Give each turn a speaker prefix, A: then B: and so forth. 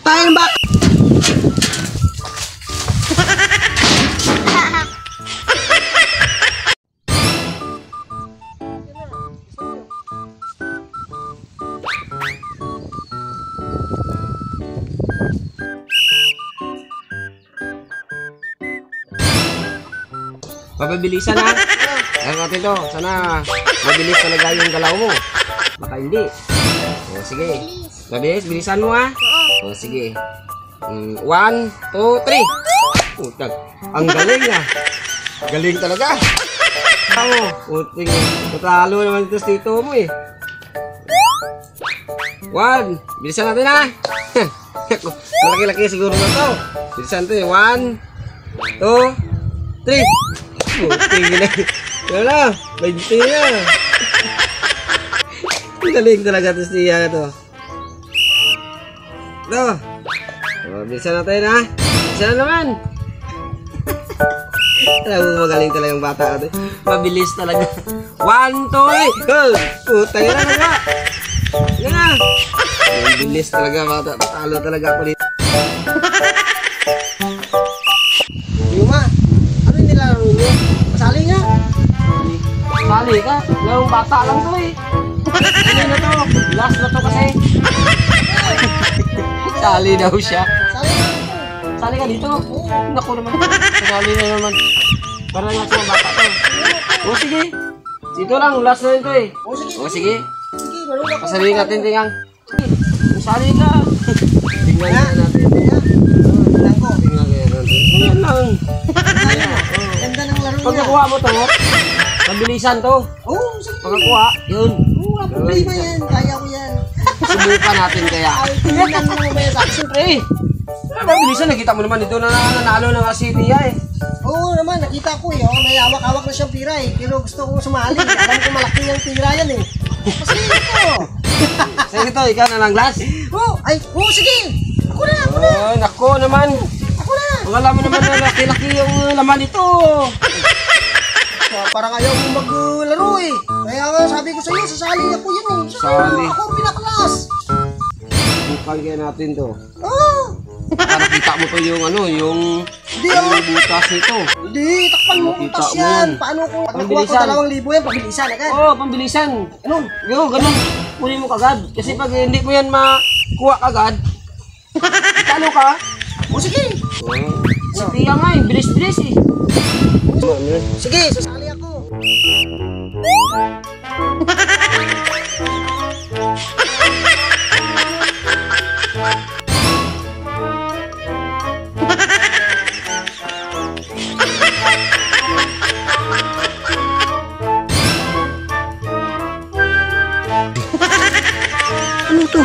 A: Tayo ba?
B: Pabilisan na. Ayan natin to. Sana mabilis talaga yung galaw mo. Baka hindi. O, sige. Mabilis. Bilisan mo ha. O, sige. 1, 2, 3. Utag. Ang galing na. Galing talaga. Ako. Uting. Tatalo naman ito dito mo eh. 1. Bilisan natin ha. Malaki-laki siguro na to. Bilisan to eh. 1, 2, 3. Tingin na. Wala. 20 na. Galing talaga ito siya ito. Ito. Bilisan natin ha. Bilisan na naman. Alam mo magaling talaga yung bata ito. Mabilis talaga. 1, 2, 3. Putang na nga. Yan na. Mabilis talaga bata. Talo talaga ako dito.
A: Yuma. Ano yung nilalaro nyo? Masali nga.
B: Sali ka? Larong bata lang to eh. Sali na to. Last na to kasi. Sali daw siya.
A: Sali nga.
B: Sali ka dito. Naku naman. Sali na naman. Para nga siya bata to. O sige. Dito lang. Last na rin to eh. O sige.
A: Sige, marunong ako.
B: Pasalihin natin tingang. Sali ka. Tingnan natin.
A: Tingnan ko.
B: Tingnan natin. Tingnan lang.
A: Ganda ng laro
B: Pag
A: niya.
B: nakuha mo to, mabilisan to.
A: Oo, sige.
B: Pag nakuha, yun.
A: Oo, wala problema yan. Kaya ko yan.
B: Subukan natin kaya.
A: Ay, tingnan mo mamaya sa akin.
B: Siyempre eh. Mabilisan, nakita mo naman dito na nanalo ng Asitia eh.
A: Oo naman, nakita ko eh. Oh, may hawak-hawak na siyang pira eh. Pero gusto kong sumali. Alam ko malaki yung pira yan eh. Kasi ito.
B: Sige to, ikaw na lang last.
A: Oo, sige. Ako na.
B: Ay, nako naman.
A: Ako na.
B: Wala mo naman na laki-laki yung laman nito.
A: Parang ayaw mo maglaro eh. Kaya nga sabi ko sa'yo, sasali ako yan eh.
B: Sali.
A: Ako ang pinaklas.
B: Bukan kaya natin to.
A: Oo.
B: Para nakita mo to yung ano, yung butas nito.
A: Hindi, takpan mo
B: Makita
A: butas
B: mo
A: yan.
B: yan.
A: Paano kung nakuha ko
B: Pambilisan.
A: 2,000 yan, pabilisan agad.
B: Oo, pambilisan. Ganun. Ganun. Kunin mo kagad. Kasi pag hindi mo yan makuha kagad, talo ka.
A: O sige.
B: Si Tia nga eh, bilis-bilis eh.
A: Sige, sasali ako. Ano to?